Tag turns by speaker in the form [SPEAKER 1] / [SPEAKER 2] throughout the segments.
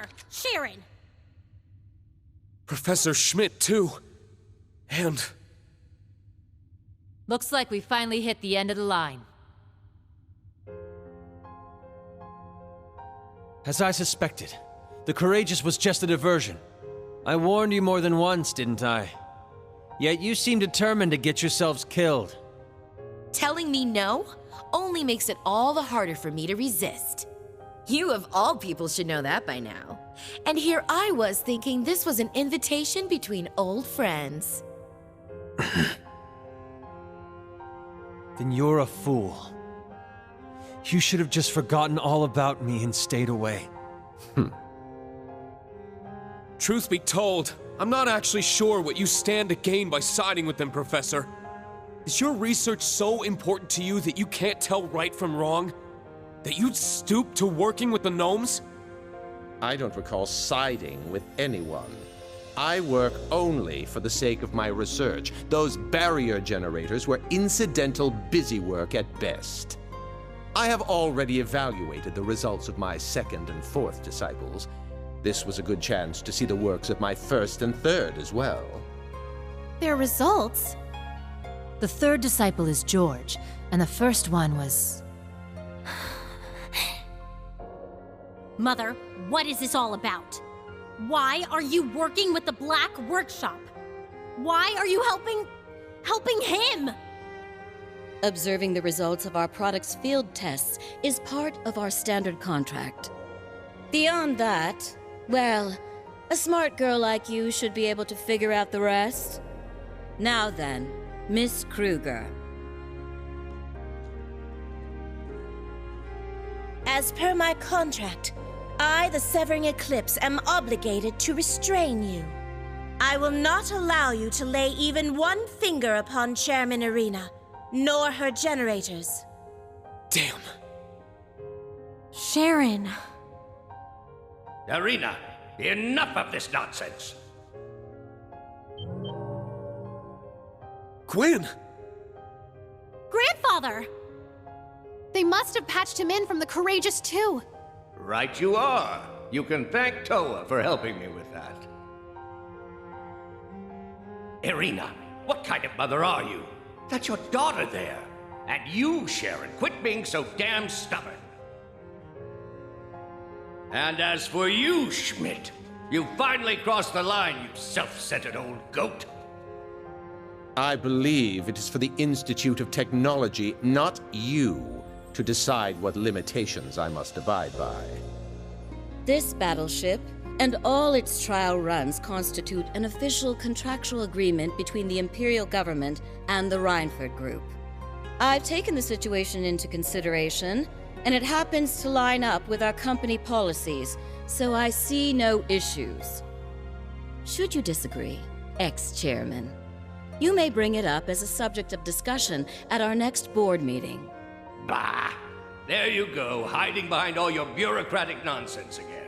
[SPEAKER 1] mother, Sharon!
[SPEAKER 2] Professor Schmidt, too. And...
[SPEAKER 3] Looks like we finally hit the end of the line.
[SPEAKER 4] As I suspected, the Courageous was just a diversion. I warned you more than once, didn't I? Yet you seem determined to get yourselves killed.
[SPEAKER 5] Telling me no only makes it all the harder for me to resist. You of all people should know that by now. And here I was thinking this was an invitation between old friends.
[SPEAKER 4] Then you're a fool. You should have just forgotten all about me and stayed away.
[SPEAKER 2] Truth be told, I'm not actually sure what you stand to gain by siding with them, Professor. Is your research so important to you that you can't tell right from wrong? That you'd stoop to working with the gnomes?
[SPEAKER 6] I don't recall siding with anyone. I work only for the sake of my research. Those barrier generators were incidental busy work at best. I have already evaluated the results of my second and fourth disciples. This was a good chance to see the works of my first and third as well.
[SPEAKER 1] Their results?
[SPEAKER 3] The third disciple is George, and the first one was...
[SPEAKER 1] Mother, what is this all about? Why are you working with the Black Workshop? Why are you helping him?
[SPEAKER 7] Observing the results of our product's field tests is part of our standard contract. Beyond that, well, a smart girl like you should be able to figure out the rest. Now then, Miss Krueger.
[SPEAKER 8] As per my contract, I, the Severing Eclipse, am obligated to restrain you. I will not allow you to lay even one finger upon Chairman Irina, nor her generators.
[SPEAKER 2] Damn.
[SPEAKER 1] Sharon.
[SPEAKER 9] Irina, enough of this nonsense.
[SPEAKER 2] Gwen!
[SPEAKER 1] Grandfather! They must have patched him in from the Courageous too.
[SPEAKER 9] Right you are. You can thank Toa for helping me with that. Irina, what kind of mother are you? That's your daughter there. And you, Sharon, quit being so damn stubborn. And as for you, Schmidt, you finally crossed the line, you self-centered old goat.
[SPEAKER 6] I believe it is for the Institute of Technology, not you, to decide what limitations I must abide by.
[SPEAKER 7] This battleship and all its trial runs constitute an official contractual agreement between the Imperial Government and the Reinford Group. I've taken the situation into consideration, and it happens to line up with our company policies, so I see no issues. Should you disagree, ex-chairman, you may bring it up as a subject of discussion at our next board meeting.
[SPEAKER 9] Bah! There you go, hiding behind all your bureaucratic nonsense again.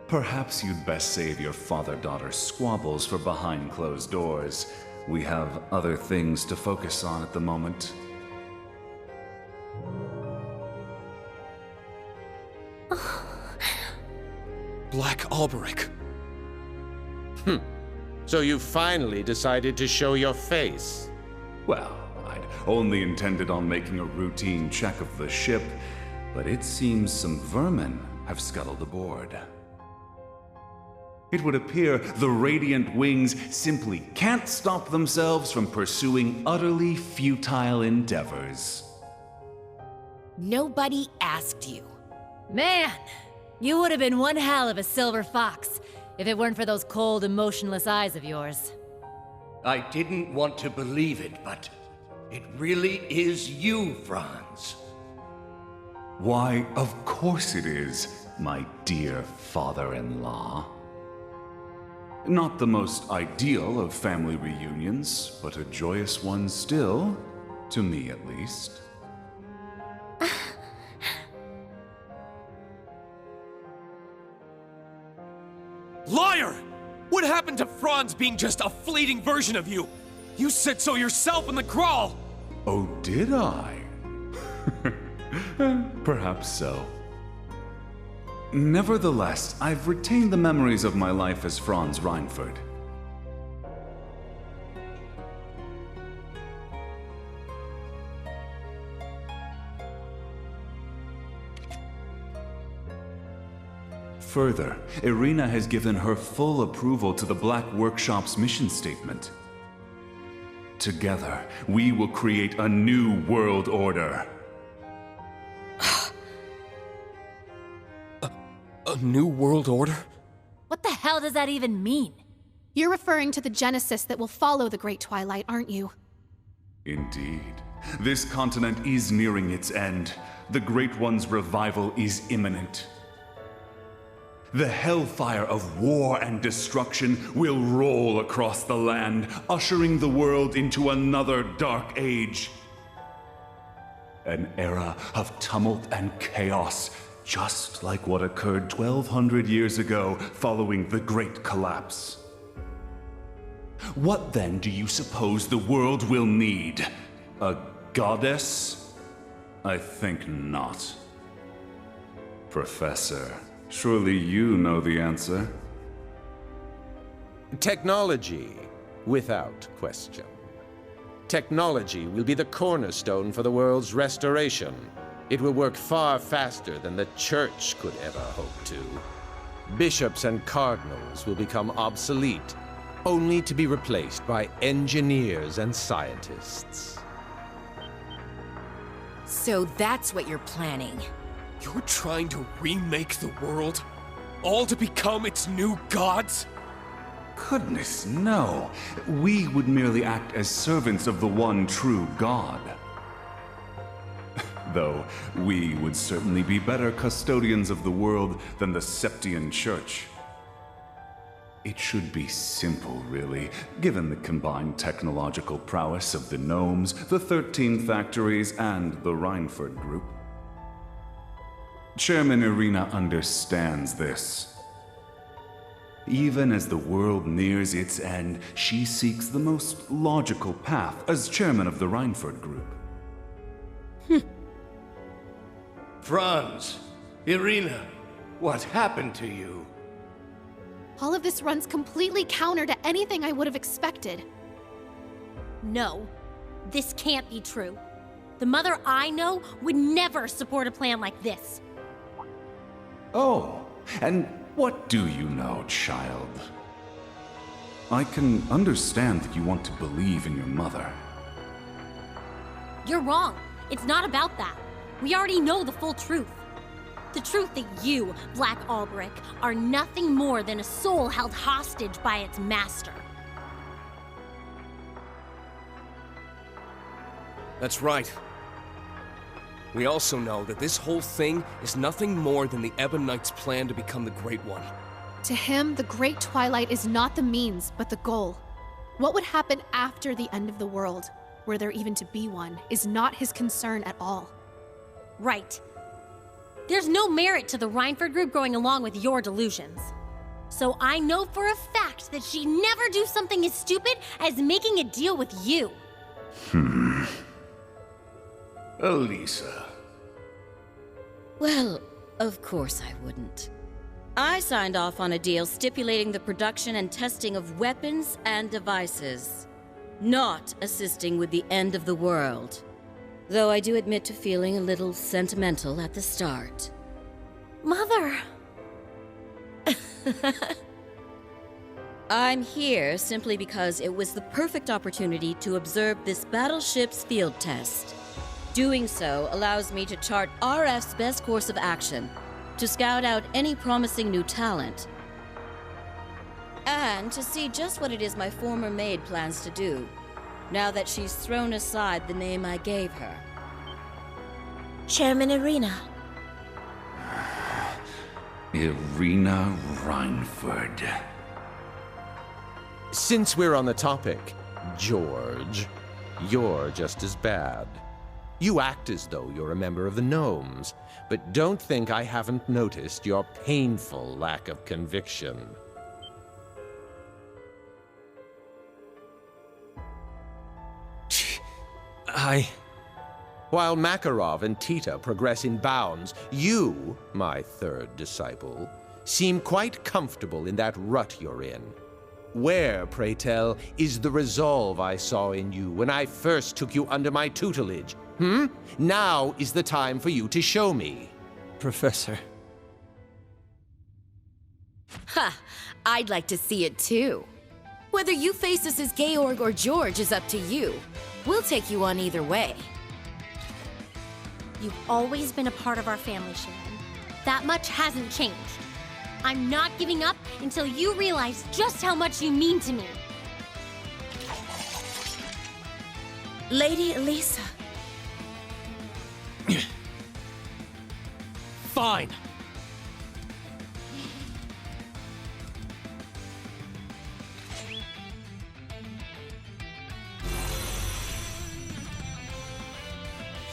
[SPEAKER 10] Perhaps you'd best save your father-daughter squabbles for behind closed doors. We have other things to focus on at the moment.
[SPEAKER 2] Black Alberic.
[SPEAKER 6] So you finally decided to show your face.
[SPEAKER 10] Well, I'd only intended on making a routine check of the ship, but it seems some vermin have scuttled aboard. It would appear the Radiant Wings simply can't stop themselves from pursuing utterly futile endeavors.
[SPEAKER 5] Nobody asked you.
[SPEAKER 3] Man, you would have been one hell of a silver fox if it weren't for those cold, emotionless eyes of yours.
[SPEAKER 9] I didn't want to believe it, but it really is you, Franz.
[SPEAKER 10] Why, of course it is, my dear father-in-law. Not the most ideal of family reunions, but a joyous one still, to me at least.
[SPEAKER 2] Liar! What happened to Franz being just a fleeting version of you? You said so yourself in the crawl!
[SPEAKER 10] Oh, did I? Perhaps so. Nevertheless, I've retained the memories of my life as Franz Reinford. Further, Irina has given her full approval to the Black Workshop's mission statement. Together, we will create a new world order.
[SPEAKER 2] A new world order?
[SPEAKER 3] What the hell does that even mean?
[SPEAKER 11] You're referring to the Genesis that will follow the Great Twilight, aren't you?
[SPEAKER 10] Indeed. This continent is nearing its end. The Great One's revival is imminent. The hellfire of war and destruction will roll across the land, ushering the world into another dark age. An era of tumult and chaos, just like what occurred 1,200 years ago following the Great Collapse. What then do you suppose the world will need? A goddess? I think not. Professor, surely you know the answer.
[SPEAKER 6] Technology, without question. Technology will be the cornerstone for the world's restoration. It will work far faster than the Church could ever hope to. Bishops and cardinals will become obsolete, only to be replaced by engineers and scientists.
[SPEAKER 5] So that's what you're planning.
[SPEAKER 2] You're trying to remake the world? All to become its new gods?
[SPEAKER 10] Goodness, no. We would merely act as servants of the one true God. Though we would certainly be better custodians of the world than the Septian Church. It should be simple, really, given the combined technological prowess of the Gnomes, the 13 factories, and the Reinford Group. Chairman Irina understands this. Even as the world nears its end, she seeks the most logical path as chairman of the Reinford Group.
[SPEAKER 9] Franz, Irina, what happened to you?
[SPEAKER 11] All of this runs completely counter to anything I would have expected.
[SPEAKER 1] No, this can't be true. The mother I know would never support a plan like this.
[SPEAKER 10] Oh, and what do you know, child? I can understand that you want to believe in your mother.
[SPEAKER 1] You're wrong. It's not about that. We already know the full truth. The truth that you, Black Albrick, are nothing more than a soul held hostage by its master.
[SPEAKER 2] That's right. We also know that this whole thing is nothing more than the Ebon Knight's plan to become the Great One.
[SPEAKER 11] To him, the Great Twilight is not the means, but the goal. What would happen after the end of the world, were there even to be one, is not his concern at all.
[SPEAKER 1] Right. There's no merit to the Reinford Group going along with your delusions. So I know for a fact that she'd never do something as stupid as making a deal with you.
[SPEAKER 9] Elisa.
[SPEAKER 7] Well, of course I wouldn't. I signed off on a deal stipulating the production and testing of weapons and devices, not assisting with the end of the world. Though I do admit to feeling a little sentimental at the start.
[SPEAKER 1] Mother!
[SPEAKER 7] I'm here simply because it was the perfect opportunity to observe this battleship's field test. Doing so allows me to chart RF's best course of action, to scout out any promising new talent, and to see just what it is my former maid plans to do, now that she's thrown aside the name I gave her.
[SPEAKER 8] Chairman Irina.
[SPEAKER 10] Irina Reinford.
[SPEAKER 6] Since we're on the topic, George, you're just as bad. You act as though you're a member of the Gnomes, but don't think I haven't noticed your painful lack of conviction. While Makarov and Tita progress in bounds, you, my third disciple, seem quite comfortable in that rut you're in. Where, pray tell, is the resolve I saw in you when I first took you under my tutelage? Now is the time for you to show me.
[SPEAKER 4] Professor.
[SPEAKER 5] Ha! I'd like to see it too. Whether you face us as Georg or George is up to you. We'll take you on either way.
[SPEAKER 1] You've always been a part of our family, Sharon. That much hasn't changed. I'm not giving up until you realize just how much you mean to me.
[SPEAKER 8] Lady Elisa.
[SPEAKER 4] Fine.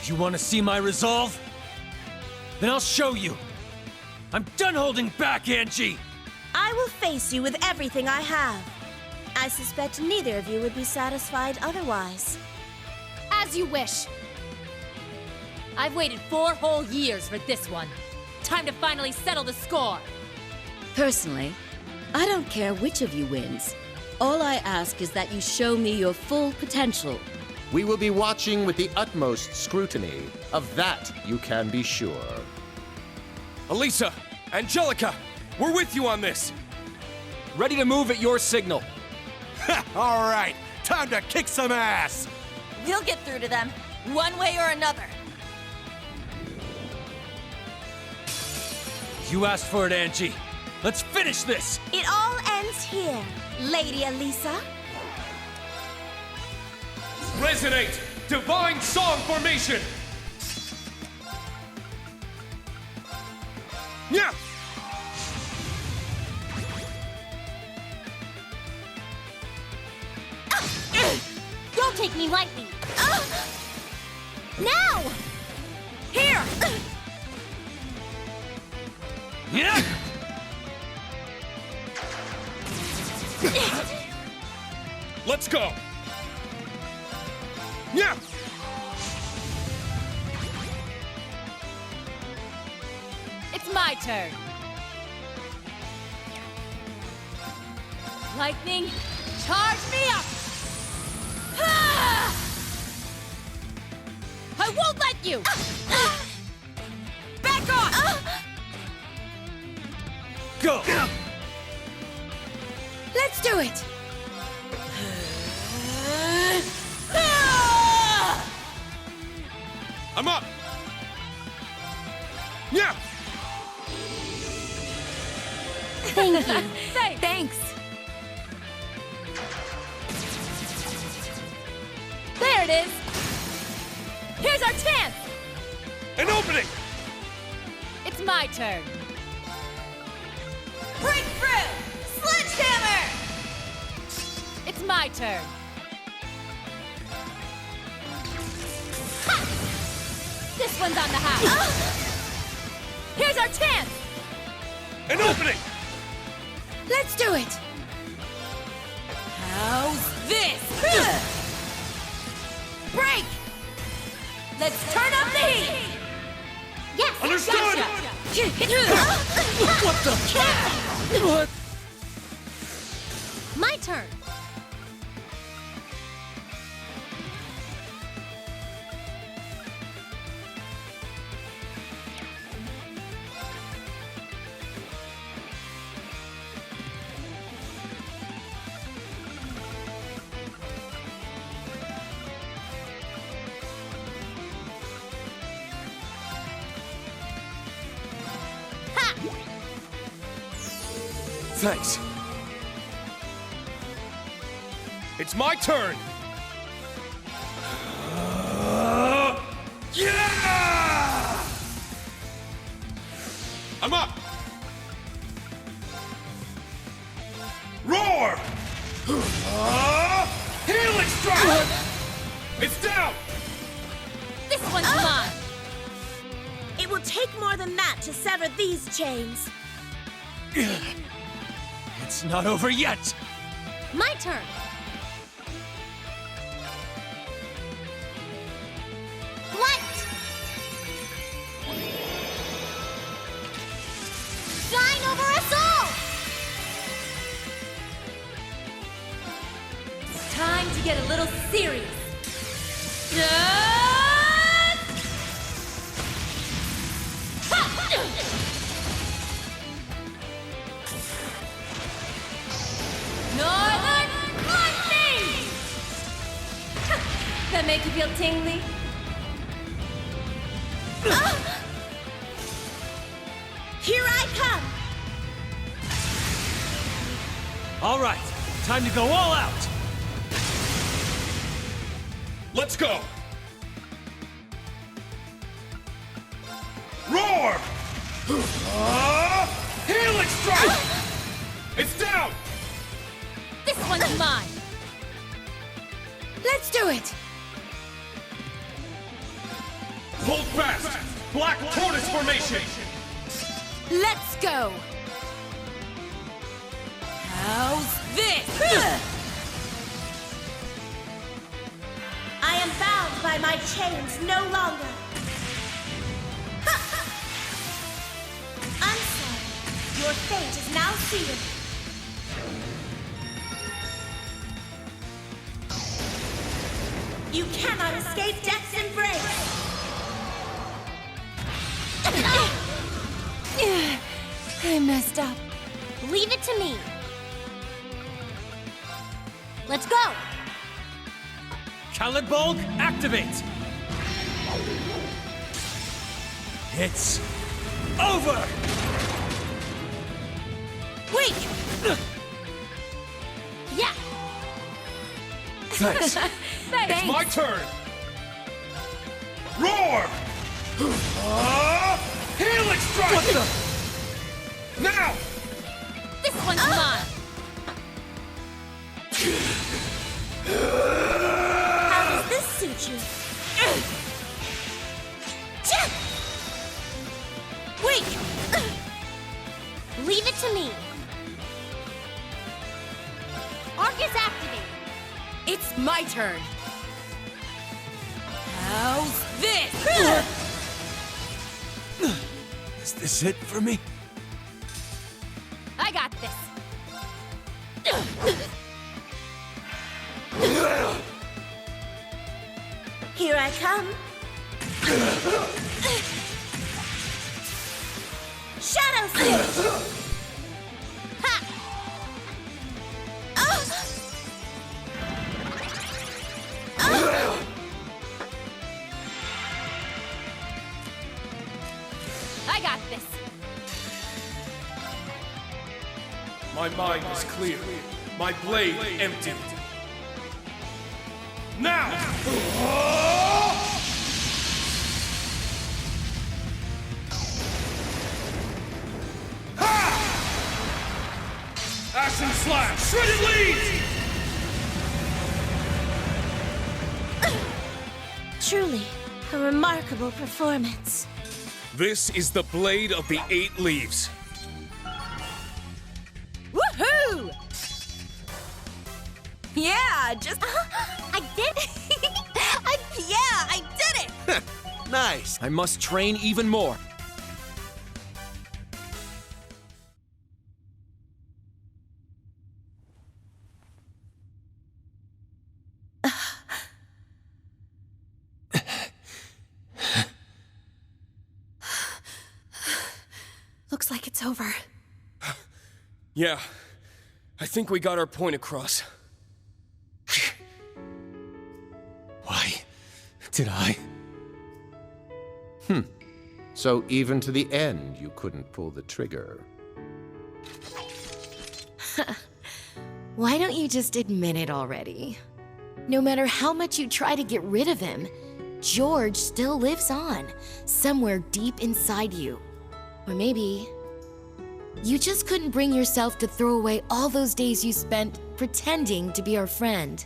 [SPEAKER 4] You want to see my resolve? Then I'll show you. I'm done holding back, Angie!
[SPEAKER 8] I will face you with everything I have. I suspect neither of you would be satisfied otherwise.
[SPEAKER 11] As you wish.
[SPEAKER 3] I've waited 4 whole years for this one. Time to finally settle the score.
[SPEAKER 7] Personally, I don't care which of you wins. All I ask is that you show me your full potential.
[SPEAKER 6] We will be watching with the utmost scrutiny. Of that, you can be sure.
[SPEAKER 2] Elisa, Angelica, we're with you on this. Ready to move at your signal.
[SPEAKER 12] All right, time to kick some ass!
[SPEAKER 5] We'll get through to them, one way or another.
[SPEAKER 4] You asked for it, Angie. Let's finish this!
[SPEAKER 8] It all ends here, Lady Elisa.
[SPEAKER 2] Resonate! Divine Song Formation! Yeah!
[SPEAKER 1] Don't take me lightly. Now!
[SPEAKER 5] Here!
[SPEAKER 4] Yeah!
[SPEAKER 2] Let's go! Yeah!
[SPEAKER 3] It's my turn. Lightning, charge me up! Ah! I won't let you!
[SPEAKER 5] Back off!
[SPEAKER 4] Go!
[SPEAKER 5] Let's do it!
[SPEAKER 2] I'm up! Yeah!
[SPEAKER 1] Thank you.
[SPEAKER 5] Thanks.
[SPEAKER 3] There it is! Here's our chance!
[SPEAKER 2] An opening!
[SPEAKER 3] It's my turn.
[SPEAKER 5] Break through! Sledgehammer!
[SPEAKER 3] It's my turn. This one's on the house. Here's our chance!
[SPEAKER 2] An opening!
[SPEAKER 5] Let's do it! How's this? Break! Let's turn up the heat!
[SPEAKER 1] Yes!
[SPEAKER 2] Understood!
[SPEAKER 4] What the? What?
[SPEAKER 1] My turn.
[SPEAKER 2] Thanks. It's my turn! Yeah! I'm up! Roar! Healing strike! It's down!
[SPEAKER 3] This one's mine.
[SPEAKER 8] It will take more than that to sever these chains.
[SPEAKER 4] It's not over yet!
[SPEAKER 1] My turn. Light!
[SPEAKER 3] get a little serious. Northern Lightning! That make you feel tingly?
[SPEAKER 8] Here I come!
[SPEAKER 4] All right, time to go all out!
[SPEAKER 2] Let's go!
[SPEAKER 12] Roar! Helix strike!
[SPEAKER 2] It's down!
[SPEAKER 3] This one's mine!
[SPEAKER 5] Let's do it!
[SPEAKER 2] Hold fast! Black Tortoise formation!
[SPEAKER 5] Let's go! How's this?
[SPEAKER 8] I am bound by my chains no longer. I'm sorry. Your fate is now sealed. You cannot escape death's embrace.
[SPEAKER 5] I messed up.
[SPEAKER 1] Leave it to me. Let's go!
[SPEAKER 4] Calibulk, activate! It's over!
[SPEAKER 5] Wait!
[SPEAKER 1] Yeah!
[SPEAKER 2] Thanks.
[SPEAKER 5] Thanks.
[SPEAKER 2] My turn!
[SPEAKER 12] Roar! Helix strike!
[SPEAKER 2] What the? Now!
[SPEAKER 3] This one's mine!
[SPEAKER 8] How does this suit you?
[SPEAKER 5] Wait!
[SPEAKER 1] Leave it to me. Arcus activate.
[SPEAKER 5] It's my turn. How's this?
[SPEAKER 4] Is this it for me?
[SPEAKER 3] I got this.
[SPEAKER 8] Here I come. Shadow Switch! Ha!
[SPEAKER 3] I got this.
[SPEAKER 2] My mind is clear. My blade empty. Now! Ashen Slash! Shredded leaves!
[SPEAKER 8] Truly, a remarkable performance.
[SPEAKER 2] This is the blade of the 8 leaves.
[SPEAKER 5] Woohoo! Yeah, just...
[SPEAKER 1] I did it!
[SPEAKER 5] I did it!
[SPEAKER 12] Nice.
[SPEAKER 2] I must train even more.
[SPEAKER 11] Looks like it's over.
[SPEAKER 2] Yeah, I think we got our point across.
[SPEAKER 4] Why did I?
[SPEAKER 6] So even to the end, you couldn't pull the trigger.
[SPEAKER 5] Why don't you just admit it already? No matter how much you try to get rid of him, George still lives on, somewhere deep inside you. Or maybe you just couldn't bring yourself to throw away all those days you spent pretending to be our friend.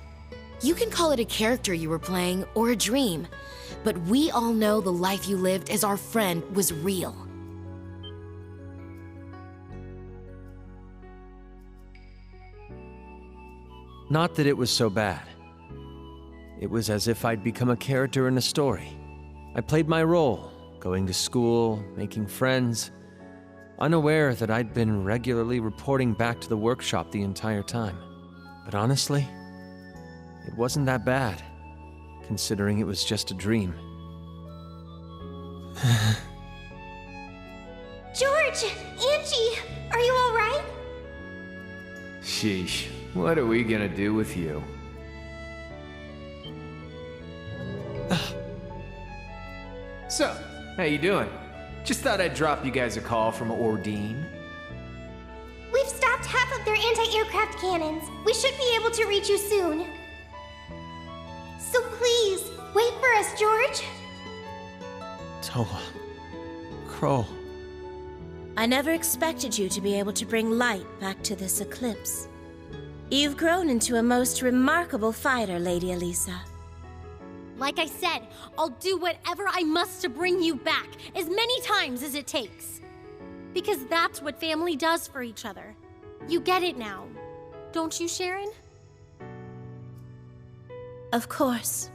[SPEAKER 5] You can call it a character you were playing or a dream, but we all know the life you lived as our friend was real.
[SPEAKER 4] Not that it was so bad. It was as if I'd become a character in a story. I played my role, going to school, making friends, unaware that I'd been regularly reporting back to the workshop the entire time. But honestly, it wasn't that bad, considering it was just a dream.
[SPEAKER 13] George! Angie! Are you alright?
[SPEAKER 14] Sheesh, what are we gonna do with you? So, how you doing? Just thought I'd drop you guys a call from Ordine.
[SPEAKER 13] We've stopped half of their anti-aircraft cannons. We should be able to reach you soon. So please, wait for us, George.
[SPEAKER 4] Toa. Kroll.
[SPEAKER 8] I never expected you to be able to bring light back to this eclipse. You've grown into a most remarkable fighter, Lady Elisa.
[SPEAKER 1] Like I said, I'll do whatever I must to bring you back, as many times as it takes. Because that's what family does for each other. You get it now, don't you, Sharon?
[SPEAKER 8] Of course.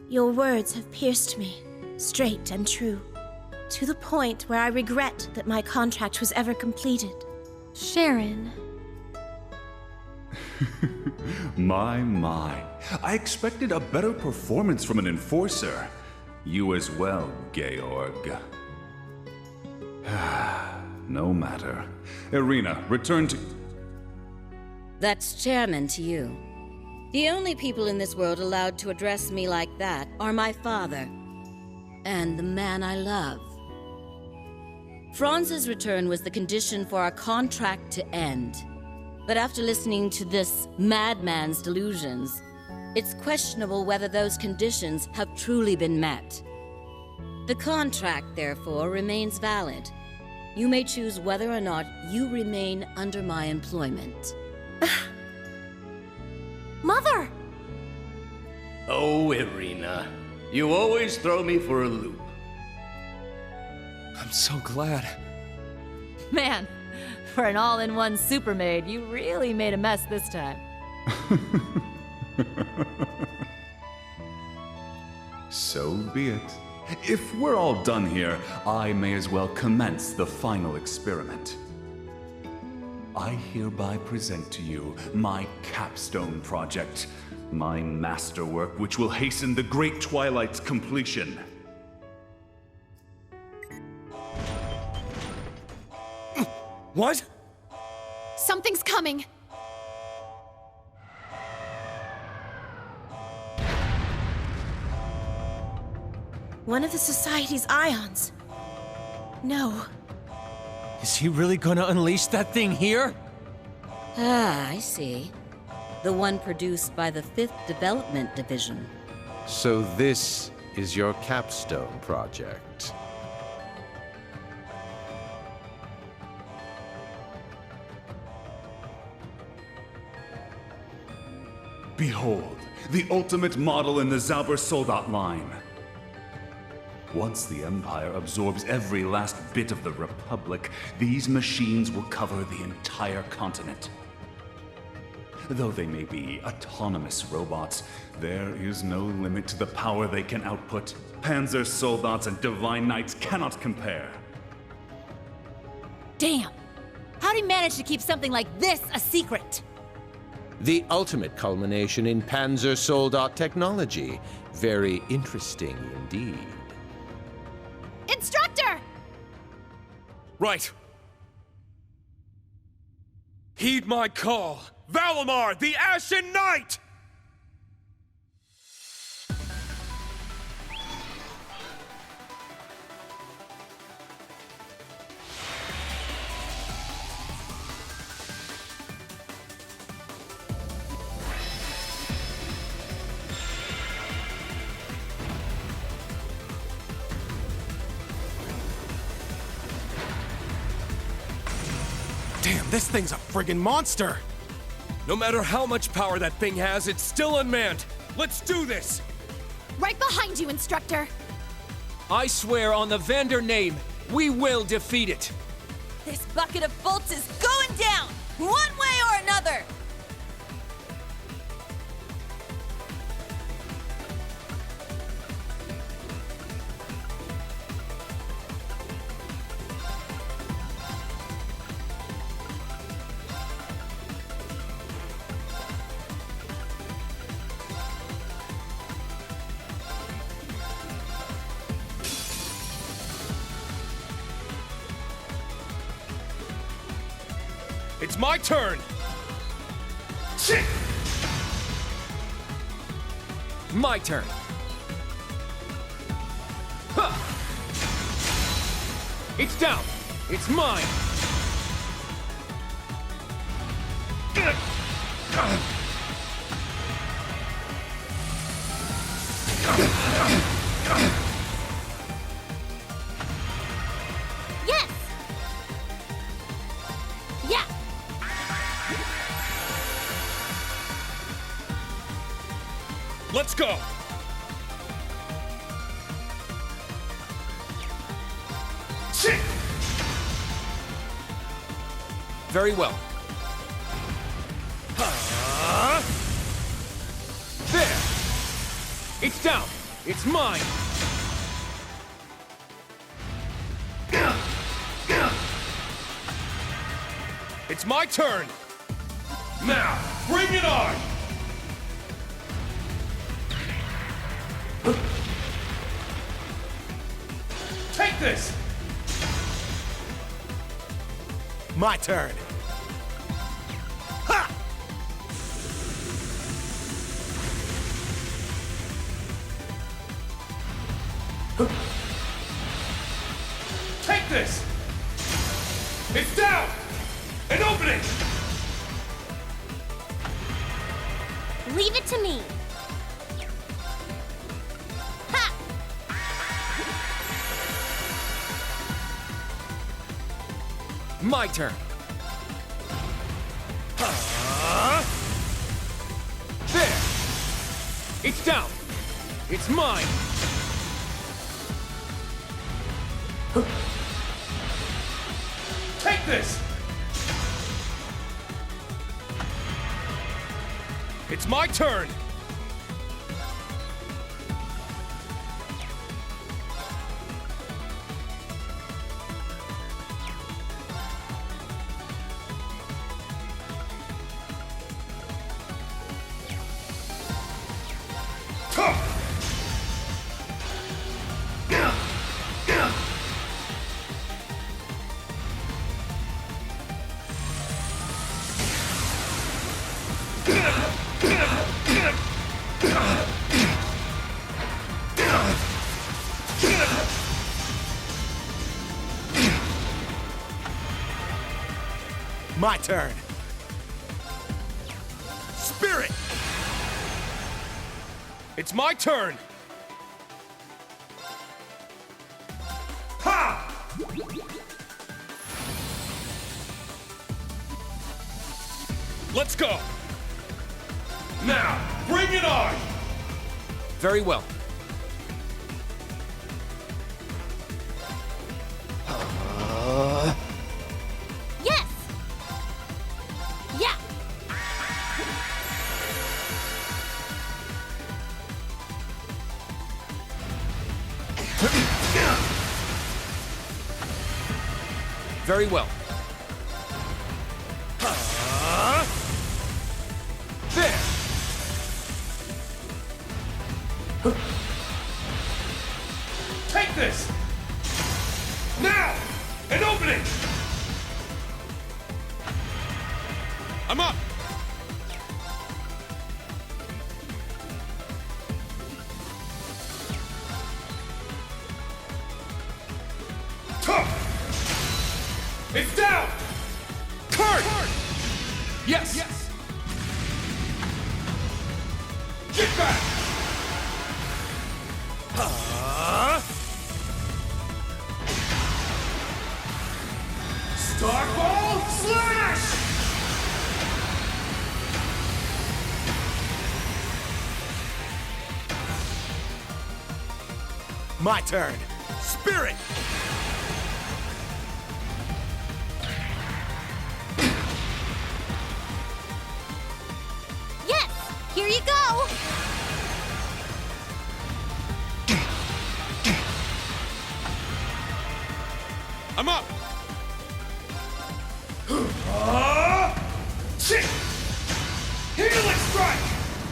[SPEAKER 8] Your words have pierced me, straight and true, to the point where I regret that my contract was ever completed.
[SPEAKER 1] Sharon.
[SPEAKER 10] My. I expected a better performance from an enforcer. You as well, Georg. No matter. Irina, return to...
[SPEAKER 7] That's chairman to you. The only people in this world allowed to address me like that are my father and the man I love. Franz's return was the condition for our contract to end. But after listening to this madman's delusions, it's questionable whether those conditions have truly been met. The contract, therefore, remains valid. You may choose whether or not you remain under my employment.
[SPEAKER 1] Mother!
[SPEAKER 9] Oh, Irina, you always throw me for a loop.
[SPEAKER 2] I'm so glad.
[SPEAKER 3] Man, for an all-in-one super maid, you really made a mess this time.
[SPEAKER 10] So be it. If we're all done here, I may as well commence the final experiment. I hereby present to you my capstone project, my masterwork which will hasten the Great Twilight's completion.
[SPEAKER 2] What?
[SPEAKER 11] Something's coming.
[SPEAKER 8] One of the Society's ions. No.
[SPEAKER 4] Is he really gonna unleash that thing here?
[SPEAKER 7] Ah, I see. The one produced by the 5th Development Division.
[SPEAKER 6] So this is your capstone project.
[SPEAKER 10] Behold, the ultimate model in the Zauber Soldat line. Once the Empire absorbs every last bit of the Republic, these machines will cover the entire continent. Though they may be autonomous robots, there is no limit to the power they can output. Panzer Soldats and Divine Knights cannot compare.
[SPEAKER 3] Damn! How'd he manage to keep something like this a secret?
[SPEAKER 6] The ultimate culmination in Panzer Soldat technology. Very interesting indeed.
[SPEAKER 11] Instructor!
[SPEAKER 2] Right. Heed my call. Valimar, the Ashen Knight!
[SPEAKER 12] Damn, this thing's a friggin' monster!
[SPEAKER 2] No matter how much power that thing has, it's still unmanned. Let's do this!
[SPEAKER 11] Right behind you, Instructor.
[SPEAKER 2] I swear on the Vander name, we will defeat it.
[SPEAKER 3] This bucket of bolts is going down, one way or another!
[SPEAKER 2] It's my turn!
[SPEAKER 9] Shit!
[SPEAKER 2] My turn! Huh. It's down! It's mine!
[SPEAKER 1] Yes! Yeah!
[SPEAKER 2] Let's go!
[SPEAKER 9] Shit!
[SPEAKER 2] Very well. There! It's down! It's mine! It's my turn!
[SPEAKER 9] Now, bring it on! Take this!
[SPEAKER 12] My turn. Ha!
[SPEAKER 9] Take this! It's down! An opening!
[SPEAKER 1] Leave it to me! Ha!
[SPEAKER 2] My turn! There! It's down! It's mine!
[SPEAKER 9] Take this!
[SPEAKER 2] It's my turn!
[SPEAKER 12] My turn. Spirit!
[SPEAKER 2] It's my turn!
[SPEAKER 9] Ha!
[SPEAKER 2] Let's go!
[SPEAKER 9] Now, bring it on!
[SPEAKER 2] Very well.
[SPEAKER 1] Yes! Yeah!
[SPEAKER 2] Very well. There!
[SPEAKER 9] Take this! Now! An opening!
[SPEAKER 2] I'm up!
[SPEAKER 9] It's down!
[SPEAKER 2] Card! Yes!
[SPEAKER 9] Yes! Get back! Starfall Slash!
[SPEAKER 12] My turn. Spirit!
[SPEAKER 1] Yes! Here you go!
[SPEAKER 2] I'm up!
[SPEAKER 9] Shit! Healing strike!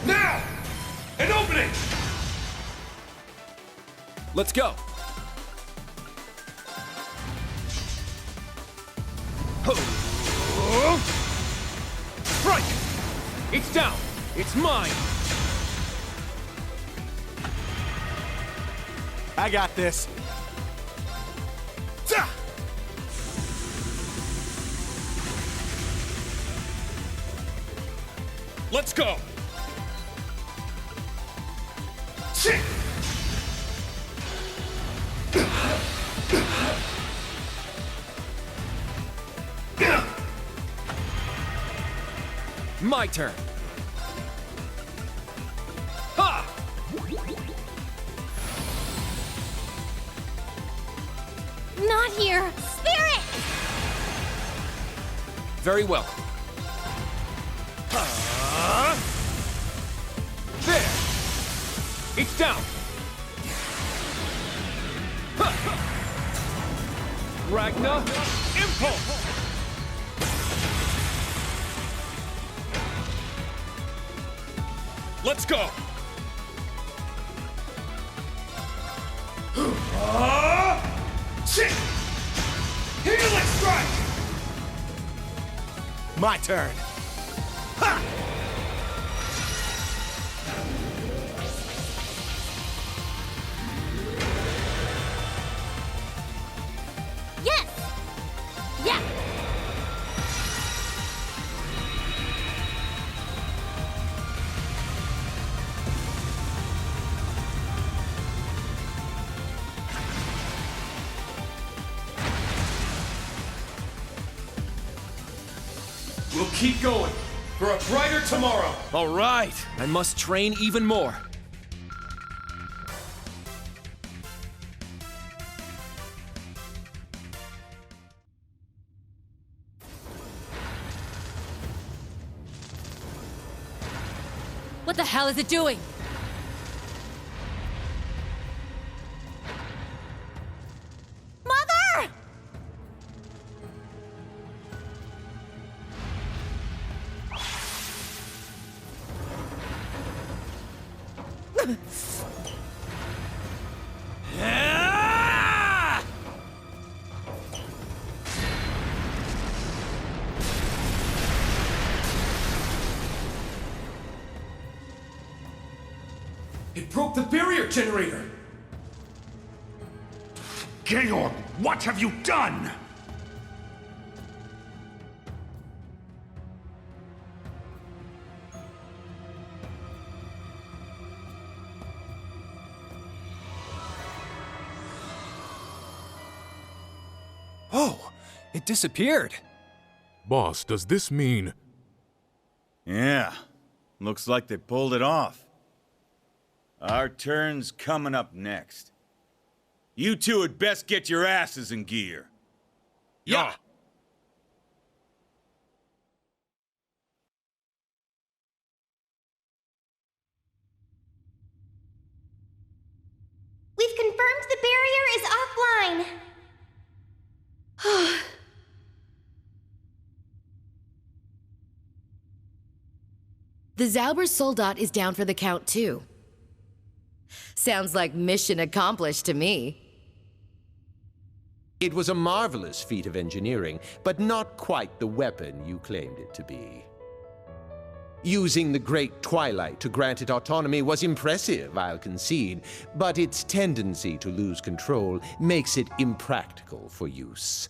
[SPEAKER 9] Now! An opening!
[SPEAKER 2] Let's go! It's down! It's mine!
[SPEAKER 12] I got this. Zah!
[SPEAKER 2] Let's go! Shit! My turn. Ha!
[SPEAKER 1] Not here! Spirit!
[SPEAKER 2] Very well. There! It's down! Ragna, impulse! Let's go! Shit! Healing strike!
[SPEAKER 12] My turn. Ha!
[SPEAKER 1] Yes! Yeah!
[SPEAKER 2] We'll keep going for a brighter tomorrow. All right, I must train even more.
[SPEAKER 3] What the hell is it doing?
[SPEAKER 1] Mother!
[SPEAKER 2] It broke the barrier generator!
[SPEAKER 10] Georg, what have you done?
[SPEAKER 2] Oh, it disappeared.
[SPEAKER 15] Boss, does this mean...
[SPEAKER 16] Yeah, looks like they pulled it off. Our turn's coming up next. You two had best get your asses in gear.
[SPEAKER 2] Yeah.
[SPEAKER 13] We've confirmed the barrier is offline.
[SPEAKER 5] The Zauber Soldat is down for the count, too. Sounds like mission accomplished to me.
[SPEAKER 6] It was a marvelous feat of engineering, but not quite the weapon you claimed it to be. Using the Great Twilight to grant it autonomy was impressive, I'll concede, but its tendency to lose control makes it impractical for use.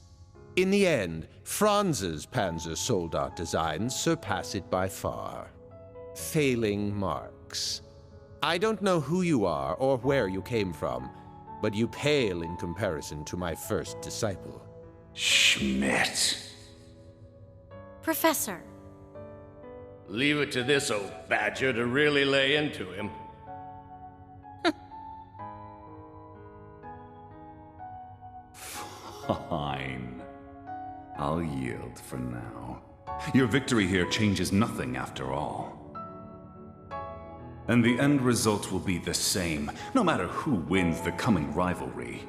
[SPEAKER 6] In the end, Franz's Panzer Soldat designs surpass it by far. Failing marks. I don't know who you are or where you came from, but you pale in comparison to my first disciple.
[SPEAKER 10] Schmidt.
[SPEAKER 1] Professor.
[SPEAKER 9] Leave it to this old badger to really lay into him.
[SPEAKER 10] Fine. I'll yield for now. Your victory here changes nothing after all. And the end result will be the same, no matter who wins the coming rivalry.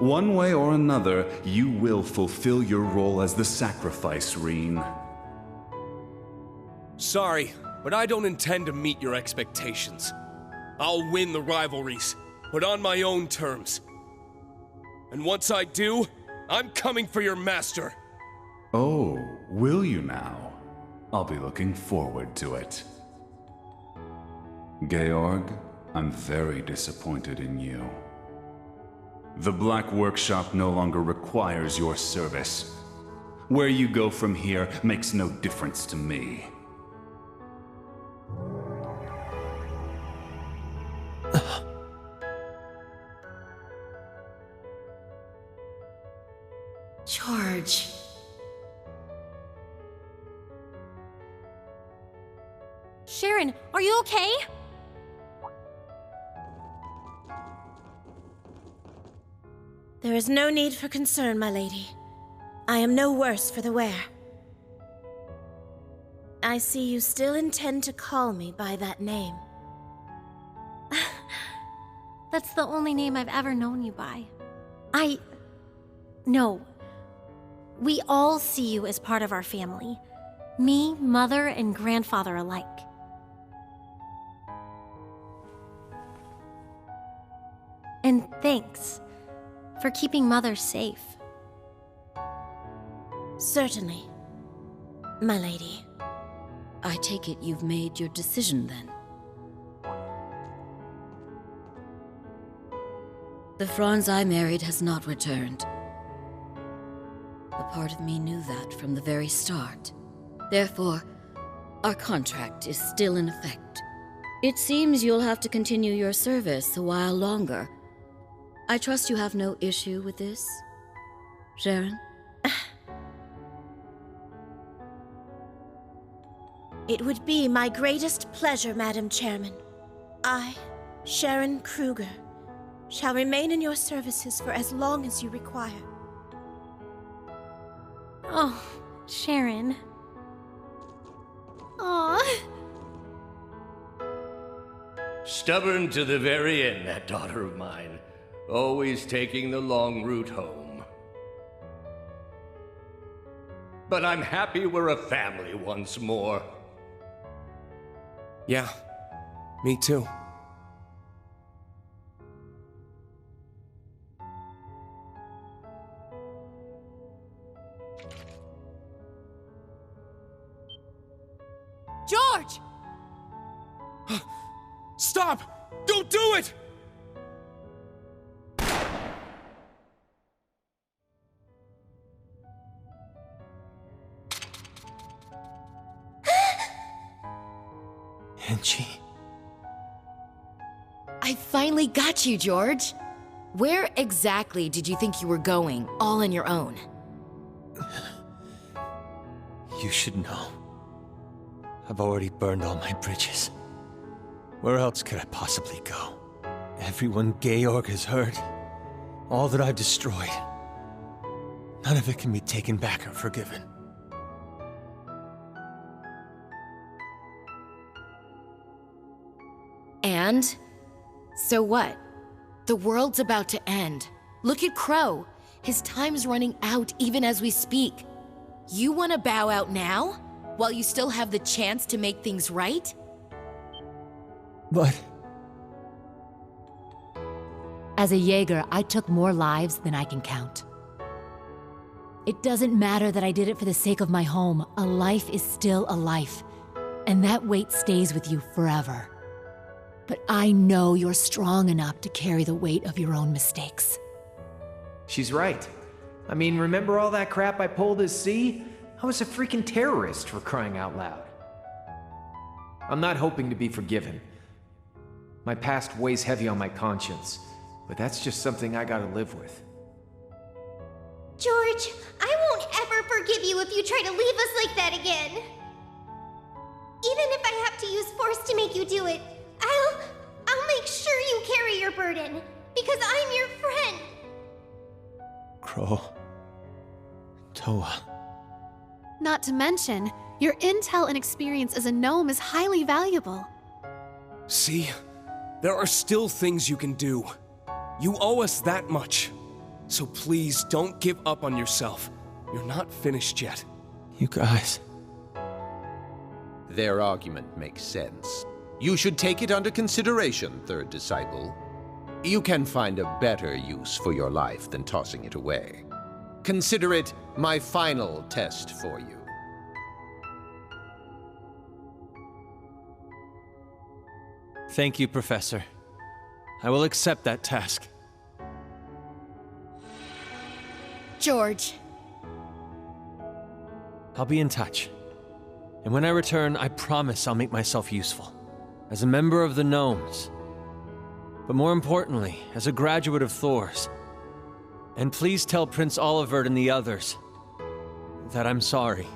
[SPEAKER 10] One way or another, you will fulfill your role as the sacrifice, Reen.
[SPEAKER 2] Sorry, but I don't intend to meet your expectations. I'll win the rivalries, but on my own terms. And once I do, I'm coming for your master.
[SPEAKER 10] Oh, will you now? I'll be looking forward to it. Georg, I'm very disappointed in you. The Black Workshop no longer requires your service. Where you go from here makes no difference to me.
[SPEAKER 5] George.
[SPEAKER 1] Sharon, are you okay?
[SPEAKER 8] There is no need for concern, my lady. I am no worse for the wear. I see you still intend to call me by that name.
[SPEAKER 1] That's the only name I've ever known you by. No. We all see you as part of our family. Me, mother, and grandfather alike. And thanks for keeping Mother safe.
[SPEAKER 8] Certainly, my lady.
[SPEAKER 7] I take it you've made your decision then. The Franz I married has not returned. A part of me knew that from the very start. Therefore, our contract is still in effect. It seems you'll have to continue your service a while longer. I trust you have no issue with this, Sharon?
[SPEAKER 8] It would be my greatest pleasure, Madam Chairman. I, Sharon Krueger, shall remain in your services for as long as you require.
[SPEAKER 1] Oh, Sharon. Aw.
[SPEAKER 9] Stubborn to the very end, that daughter of mine. Always taking the long route home. But I'm happy we're a family once more.
[SPEAKER 2] Yeah, me too.
[SPEAKER 1] George!
[SPEAKER 2] Stop! Don't do it!
[SPEAKER 4] Angie.
[SPEAKER 5] I finally got you, George. Where exactly did you think you were going, all on your own?
[SPEAKER 4] You should know. I've already burned all my bridges. Where else could I possibly go? Everyone Georg has hurt. All that I've destroyed. None of it can be taken back or forgiven.
[SPEAKER 5] And? So what? The world's about to end. Look at Crow. His time's running out even as we speak. You want to bow out now? While you still have the chance to make things right?
[SPEAKER 4] But...
[SPEAKER 3] As a Jaeger, I took more lives than I can count. It doesn't matter that I did it for the sake of my home. A life is still a life. And that weight stays with you forever. But I know you're strong enough to carry the weight of your own mistakes.
[SPEAKER 14] She's right. I mean, remember all that crap I pulled as C? I was a freaking terrorist, for crying out loud. I'm not hoping to be forgiven. My past weighs heavy on my conscience, but that's just something I gotta live with.
[SPEAKER 13] George, I won't ever forgive you if you try to leave us like that again. Even if I have to use force to make you do it, I'll make sure you carry your burden, because I'm your friend.
[SPEAKER 4] Crow. Toa.
[SPEAKER 11] Not to mention, your intel and experience as a gnome is highly valuable.
[SPEAKER 2] See? There are still things you can do. You owe us that much. So please don't give up on yourself. You're not finished yet.
[SPEAKER 4] You guys.
[SPEAKER 6] Their argument makes sense. You should take it under consideration, Third Disciple. You can find a better use for your life than tossing it away. Consider it my final test for you.
[SPEAKER 4] Thank you, Professor. I will accept that task.
[SPEAKER 1] George.
[SPEAKER 4] I'll be in touch. And when I return, I promise I'll make myself useful. As a member of the Gnomes. But more importantly, as a graduate of Thor's. And please tell Prince Olivert and the others that I'm sorry.